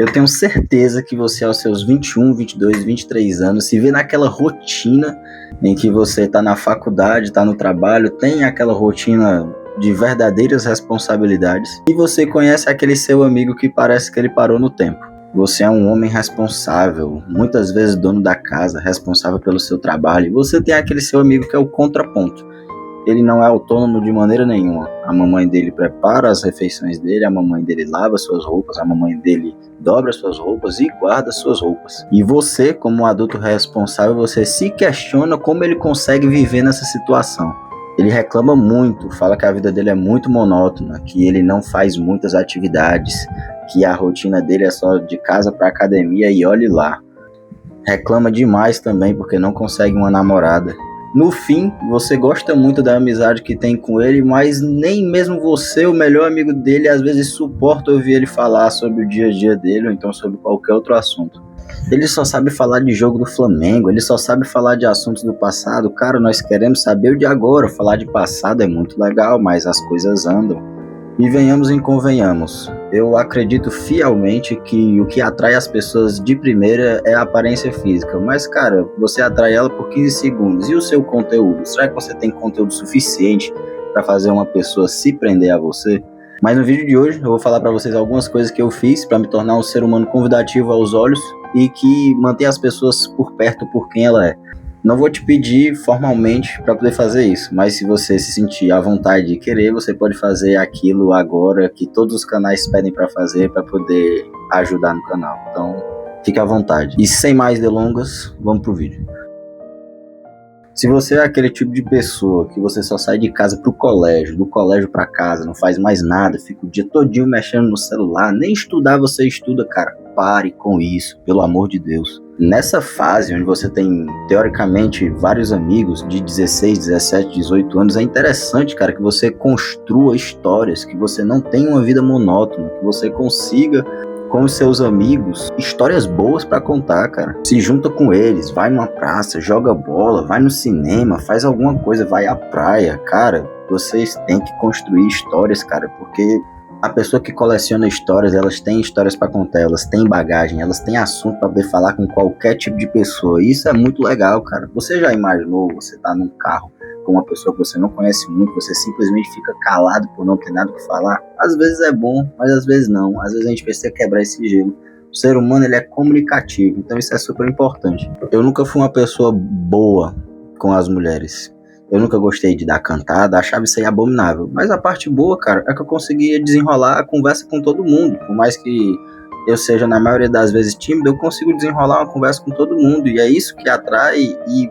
Eu tenho certeza que você, aos seus 21, 22, 23 anos, se vê naquela rotina em que você está na faculdade, está no trabalho, tem aquela rotina de verdadeiras responsabilidades, e você conhece aquele seu amigo que parece que ele parou no tempo. Você é um homem responsável, muitas vezes dono da casa, responsável pelo seu trabalho, e você tem aquele seu amigo que é o contraponto. Ele não é autônomo de maneira nenhuma. A mamãe dele prepara as refeições dele, a mamãe dele lava suas roupas, a mamãe dele dobra suas roupas e guarda suas roupas. E você, como um adulto responsável, você se questiona como ele consegue viver nessa situação. Ele reclama muito, fala que a vida dele é muito monótona, que ele não faz muitas atividades, que a rotina dele é só de casa para academia e olhe lá. Reclama demais também porque não consegue uma namorada. No fim, você gosta muito da amizade que tem com ele, mas nem mesmo você, o melhor amigo dele, às vezes suporta ouvir ele falar sobre o dia a dia dele ou então sobre qualquer outro assunto. Ele só sabe falar de jogo do Flamengo, ele só sabe falar de assuntos do passado. Cara, nós queremos saber o de agora. Falar de passado é muito legal, mas as coisas andam. E venhamos e convenhamos, eu acredito fielmente que o que atrai as pessoas de primeira é a aparência física. Mas, cara, você atrai ela por 15 segundos. E o seu conteúdo? Será que você tem conteúdo suficiente para fazer uma pessoa se prender a você? Mas no vídeo de hoje eu vou falar para vocês algumas coisas que eu fiz para me tornar um ser humano convidativo aos olhos e que mantém as pessoas por perto por quem ela é. Não vou te pedir formalmente para poder fazer isso, mas se você se sentir à vontade de querer, você pode fazer aquilo agora que todos os canais pedem para fazer para poder ajudar no canal. Então, fique à vontade. E sem mais delongas, vamos pro vídeo. Se você é aquele tipo de pessoa que você só sai de casa pro colégio, do colégio para casa, não faz mais nada, fica o dia todinho mexendo no celular, nem estudar você estuda, cara, pare com isso, pelo amor de Deus. Nessa fase onde você tem, teoricamente, vários amigos de 16, 17, 18 anos, é interessante, cara, que você construa histórias, que você não tenha uma vida monótona, que você consiga, com os seus amigos, histórias boas pra contar, cara. Se junta com eles, vai numa praça, joga bola, vai no cinema, faz alguma coisa, vai à praia. Cara, vocês têm que construir histórias, cara, porque a pessoa que coleciona histórias, elas têm histórias pra contar, elas têm bagagem, elas têm assunto pra poder falar com qualquer tipo de pessoa. E isso é muito legal, cara. Você já imaginou, você tá num carro com uma pessoa que você não conhece muito, você simplesmente fica calado por não ter nada o que falar? Às vezes é bom, mas às vezes não. Às vezes a gente precisa quebrar esse gelo. O ser humano, ele é comunicativo, então isso é super importante. Eu nunca fui uma pessoa boa com as mulheres. Eu nunca gostei de dar cantada, achava isso aí abominável. Mas a parte boa, cara, é que eu conseguia desenrolar a conversa com todo mundo. Por mais que eu seja, na maioria das vezes, tímido, eu consigo desenrolar uma conversa com todo mundo. E é isso que atrai e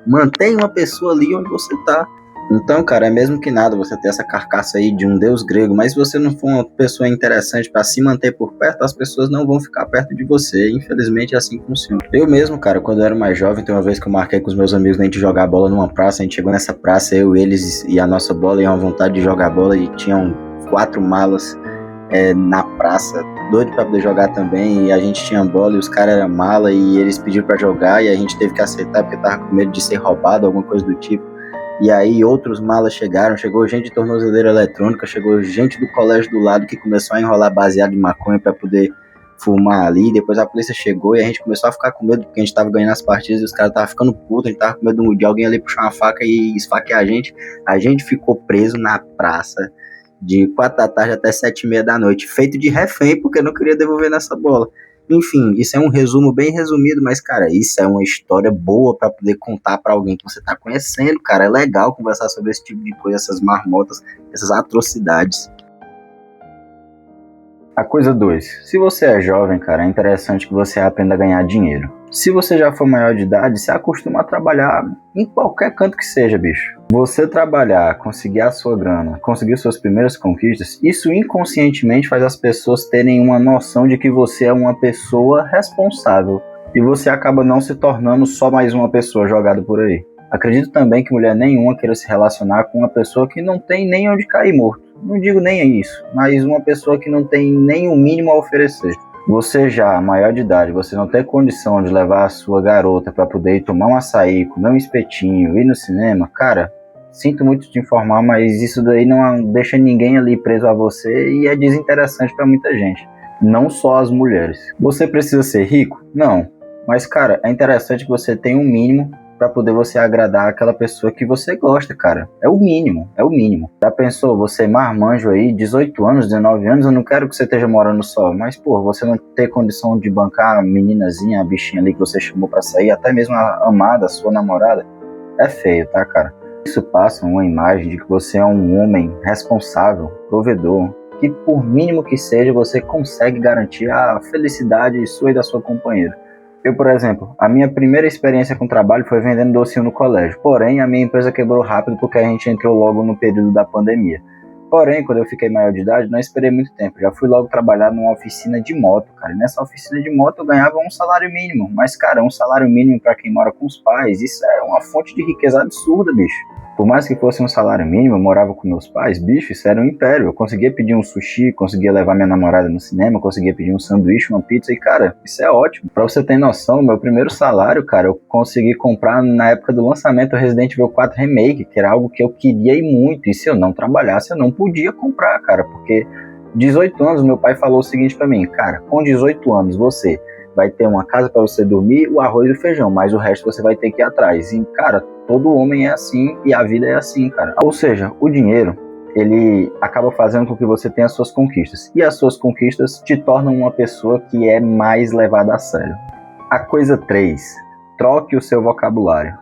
mantém uma pessoa ali onde você tá. Então, cara, é mesmo que nada você ter essa carcaça aí de um deus grego, mas se você não for uma pessoa interessante para se manter por perto, as pessoas não vão ficar perto de você. Infelizmente é assim que funciona. Eu mesmo, cara, quando eu era mais jovem, tem uma vez que eu marquei com os meus amigos da gente jogar bola numa praça, a gente chegou nessa praça, eu, eles e a nossa bola, e uma vontade de jogar bola, e tinham 4 malas na praça, doido pra poder jogar também, e a gente tinha bola e os caras eram mala, e eles pediram pra jogar, e a gente teve que aceitar porque tava com medo de ser roubado, alguma coisa do tipo. E aí outros malas chegaram, chegou gente de tornozeleira eletrônica, chegou gente do colégio do lado que começou a enrolar baseado de maconha pra poder fumar ali. Depois a polícia chegou e a gente começou a ficar com medo porque a gente tava ganhando as partidas e os caras estavam ficando putos, a gente tava com medo de alguém ali puxar uma faca e esfaquear a gente. A gente ficou preso na praça de 4 da tarde até 7h30 da noite, feito de refém porque não queria devolver nessa bola. Enfim, isso é um resumo bem resumido, mas, cara, isso é uma história boa pra poder contar pra alguém que você tá conhecendo, cara. É legal conversar sobre esse tipo de coisa, essas marmotas, essas atrocidades. A coisa 2. Se você é jovem, cara, é interessante que você aprenda a ganhar dinheiro. Se você já for maior de idade, se acostuma a trabalhar em qualquer canto que seja, bicho. Você trabalhar, conseguir a sua grana, conseguir suas primeiras conquistas, isso inconscientemente faz as pessoas terem uma noção de que você é uma pessoa responsável. E você acaba não se tornando só mais uma pessoa jogada por aí. Acredito também que mulher nenhuma queira se relacionar com uma pessoa que não tem nem onde cair morto. Não digo nem isso, mas uma pessoa que não tem nem o mínimo a oferecer. Você já, maior de idade, você não tem condição de levar a sua garota para poder ir tomar um açaí, comer um espetinho, ir no cinema, cara, sinto muito te informar, mas isso daí não deixa ninguém ali preso a você e é desinteressante para muita gente. não só as mulheres. Você precisa ser rico? Não. Mas, cara, é interessante que você tenha um mínimo para poder você agradar aquela pessoa que você gosta, cara. É o mínimo, é o mínimo. Já pensou, você marmanjo aí, 18 anos, 19 anos, eu não quero que você esteja morando só, mas, pô, você não ter condição de bancar a meninazinha, a bichinha ali que você chamou pra sair, até mesmo a amada, a sua namorada, é feio, tá, cara? Isso passa uma imagem de que você é um homem responsável, provedor, que por mínimo que seja, você consegue garantir a felicidade sua e da sua companheira. Eu, por exemplo, a minha primeira experiência com trabalho foi vendendo docinho no colégio. Porém, a minha empresa quebrou rápido porque a gente entrou logo no período da pandemia. Porém, quando eu fiquei maior de idade, não esperei muito tempo. Já fui logo trabalhar numa oficina de moto, cara. E nessa oficina de moto eu ganhava um salário mínimo. Mas, cara, um salário mínimo para quem mora com os pais, isso é uma fonte de riqueza absurda, bicho. Por mais que fosse um salário mínimo, eu morava com meus pais, bicho, isso era um império. Eu conseguia pedir um sushi, conseguia levar minha namorada no cinema, conseguia pedir um sanduíche, uma pizza, e, cara, isso é ótimo. Pra você ter noção, meu primeiro salário, cara, eu consegui comprar na época do lançamento do Resident Evil 4 Remake, que era algo que eu queria ir muito, e se eu não trabalhasse, eu não podia comprar, cara, porque 18 anos, meu pai falou o seguinte pra mim, cara, com 18 anos, você vai ter uma casa para você dormir, o arroz e o feijão, mas o resto você vai ter que ir atrás. E, cara, todo homem é assim e a vida é assim, cara. Ou seja, o dinheiro, ele acaba fazendo com que você tenha as suas conquistas. E as suas conquistas te tornam uma pessoa que é mais levada a sério. A coisa 3. Troque o seu vocabulário.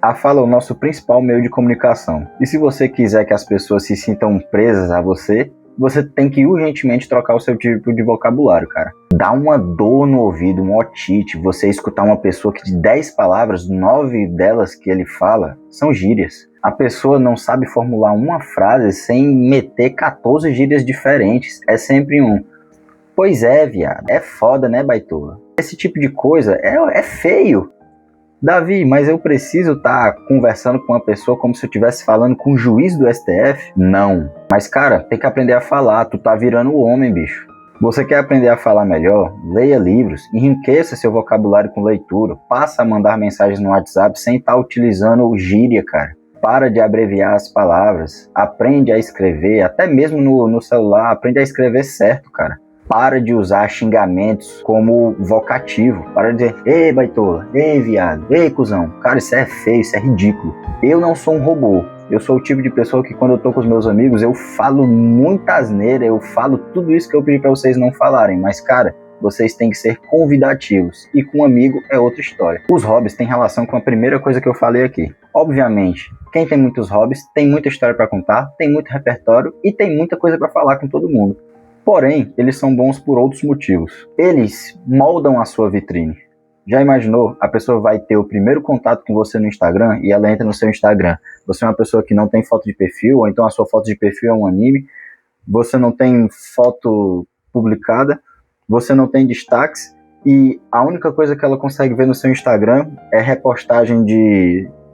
A fala é o nosso principal meio de comunicação. E se você quiser que as pessoas se sintam presas a você, você tem que urgentemente trocar o seu tipo de vocabulário, cara. Dá uma dor no ouvido, um otite, você escutar uma pessoa que de 10 palavras, 9 delas que ele fala são gírias. A pessoa não sabe formular uma frase sem meter 14 gírias diferentes. É sempre um, pois é, viado, é foda, né, baitola? Esse tipo de coisa é feio. Davi, mas eu preciso estar conversando com uma pessoa como se eu estivesse falando com o juiz do STF? Não. Mas, cara, tem que aprender a falar. Tu tá virando o homem, bicho. Você quer aprender a falar melhor? Leia livros, enriqueça seu vocabulário com leitura, passa a mandar mensagens no WhatsApp sem estar utilizando gíria, cara. Para de abreviar as palavras, aprende a escrever, até mesmo no celular, aprende a escrever certo, cara. Para de usar xingamentos como vocativo. Para de dizer, ei, baitola, ei, viado, ei, cuzão. Cara, isso é feio, isso é ridículo. Eu não sou um robô. Eu sou o tipo de pessoa que quando eu tô com os meus amigos, eu falo muita asneira, eu falo tudo isso que eu pedi pra vocês não falarem. Mas, cara, vocês têm que ser convidativos. E com um amigo é outra história. Os hobbies têm relação com a primeira coisa que eu falei aqui. Obviamente, quem tem muitos hobbies tem muita história pra contar, tem muito repertório e tem muita coisa pra falar com todo mundo. Porém, eles são bons por outros motivos. Eles moldam a sua vitrine. Já imaginou? A pessoa vai ter o primeiro contato com você no Instagram e ela entra no seu Instagram. Você é uma pessoa que não tem foto de perfil, ou então a sua foto de perfil é um anime. Você não tem foto publicada, você não tem destaques e a única coisa que ela consegue ver no seu Instagram é repostagem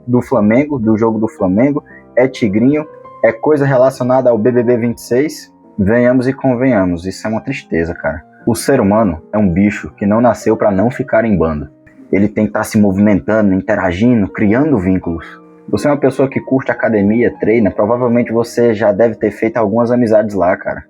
do Flamengo, do jogo do Flamengo, é tigrinho, é coisa relacionada ao BBB 26. Venhamos e convenhamos, isso é uma tristeza, cara. O ser humano é um bicho que não nasceu para não ficar em bando. Ele tem que estar se movimentando, interagindo, criando vínculos. Você é uma pessoa que curte academia, treina, provavelmente você já deve ter feito algumas amizades lá, cara.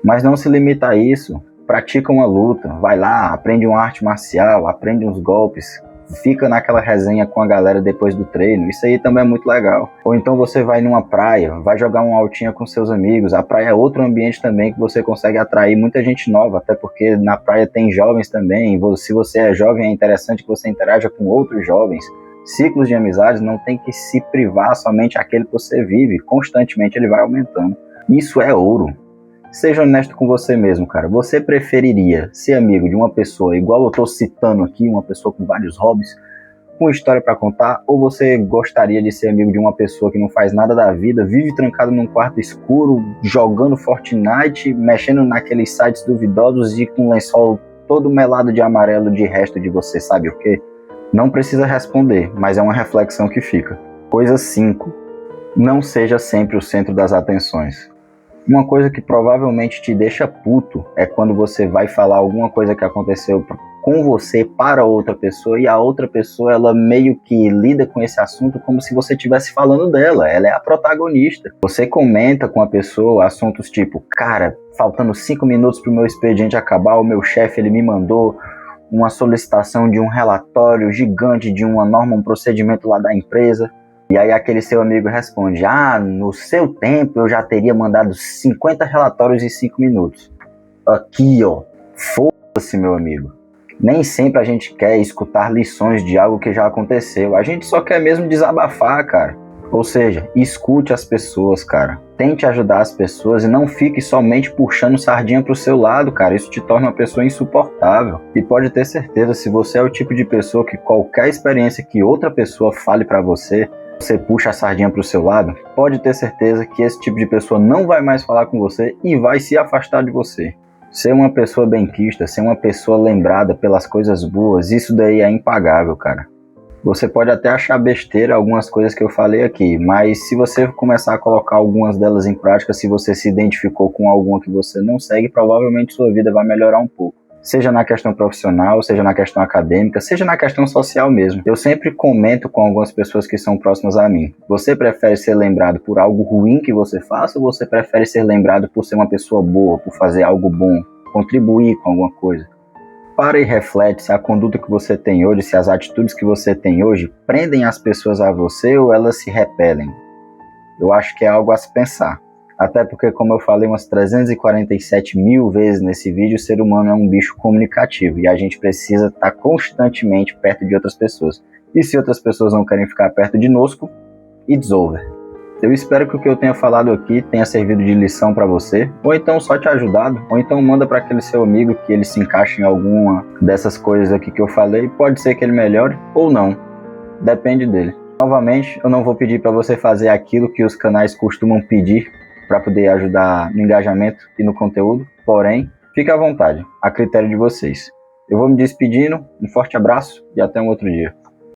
Mas não se limita a isso. Pratica uma luta, vai lá, aprende uma arte marcial, aprende uns golpes, fica naquela resenha com a galera depois do treino, isso aí também é muito legal. Ou então você vai numa praia, vai jogar uma altinha com seus amigos, a praia é outro ambiente também que você consegue atrair muita gente nova, até porque na praia tem jovens também, se você é jovem é interessante que você interaja com outros jovens. Ciclos de amizades não tem que se privar somente aquele que você vive, constantemente ele vai aumentando. Isso é ouro. Seja honesto com você mesmo, cara. Você preferiria ser amigo de uma pessoa, igual eu tô citando aqui, uma pessoa com vários hobbies, com história pra contar, ou você gostaria de ser amigo de uma pessoa que não faz nada da vida, vive trancado num quarto escuro, jogando Fortnite, mexendo naqueles sites duvidosos e com um lençol todo melado de amarelo de resto de você, sabe o quê? Não precisa responder, mas é uma reflexão que fica. Coisa 5. Não seja sempre o centro das atenções. Uma coisa que provavelmente te deixa puto é quando você vai falar alguma coisa que aconteceu com você para outra pessoa, e a outra pessoa ela meio que lida com esse assunto como se você estivesse falando dela. Ela é a protagonista. Você comenta com a pessoa assuntos tipo, cara, faltando 5 minutos para o meu expediente acabar, o meu chefe ele me mandou uma solicitação de um relatório gigante de uma norma, um procedimento lá da empresa. E aí aquele seu amigo responde, no seu tempo eu já teria mandado 50 relatórios em 5 minutos. Aqui, ó, foda-se, meu amigo. Nem sempre a gente quer escutar lições de algo que já aconteceu. A gente só quer mesmo desabafar, cara. Ou seja, escute as pessoas, cara. Tente ajudar as pessoas e não fique somente puxando sardinha pro seu lado, cara. Isso te torna uma pessoa insuportável. E pode ter certeza, se você é o tipo de pessoa que qualquer experiência que outra pessoa fale pra você, você puxa a sardinha pro seu lado, pode ter certeza que esse tipo de pessoa não vai mais falar com você e vai se afastar de você. Ser uma pessoa benquista, ser uma pessoa lembrada pelas coisas boas, isso daí é impagável, cara. Você pode até achar besteira algumas coisas que eu falei aqui, mas se você começar a colocar algumas delas em prática, se você se identificou com alguma que você não segue, provavelmente sua vida vai melhorar um pouco. Seja na questão profissional, seja na questão acadêmica, seja na questão social mesmo. Eu sempre comento com algumas pessoas que são próximas a mim. Você prefere ser lembrado por algo ruim que você faça, ou você prefere ser lembrado por ser uma pessoa boa, por fazer algo bom, contribuir com alguma coisa? Para e reflete se a conduta que você tem hoje, se as atitudes que você tem hoje prendem as pessoas a você ou elas se repelem. Eu acho que é algo a se pensar. Até porque, como eu falei umas 347 mil vezes nesse vídeo, o ser humano é um bicho comunicativo e a gente precisa estar constantemente perto de outras pessoas. E se outras pessoas não querem ficar perto de nós, it's over. Eu espero que o que eu tenha falado aqui tenha servido de lição para você, ou então só te ajudado, ou então manda para aquele seu amigo que ele se encaixe em alguma dessas coisas aqui que eu falei. Pode ser que ele melhore ou não, depende dele. Novamente, eu não vou pedir para você fazer aquilo que os canais costumam pedir para poder ajudar no engajamento e no conteúdo, porém, fique à vontade, a critério de vocês. Eu vou me despedindo, um forte abraço e até um outro dia.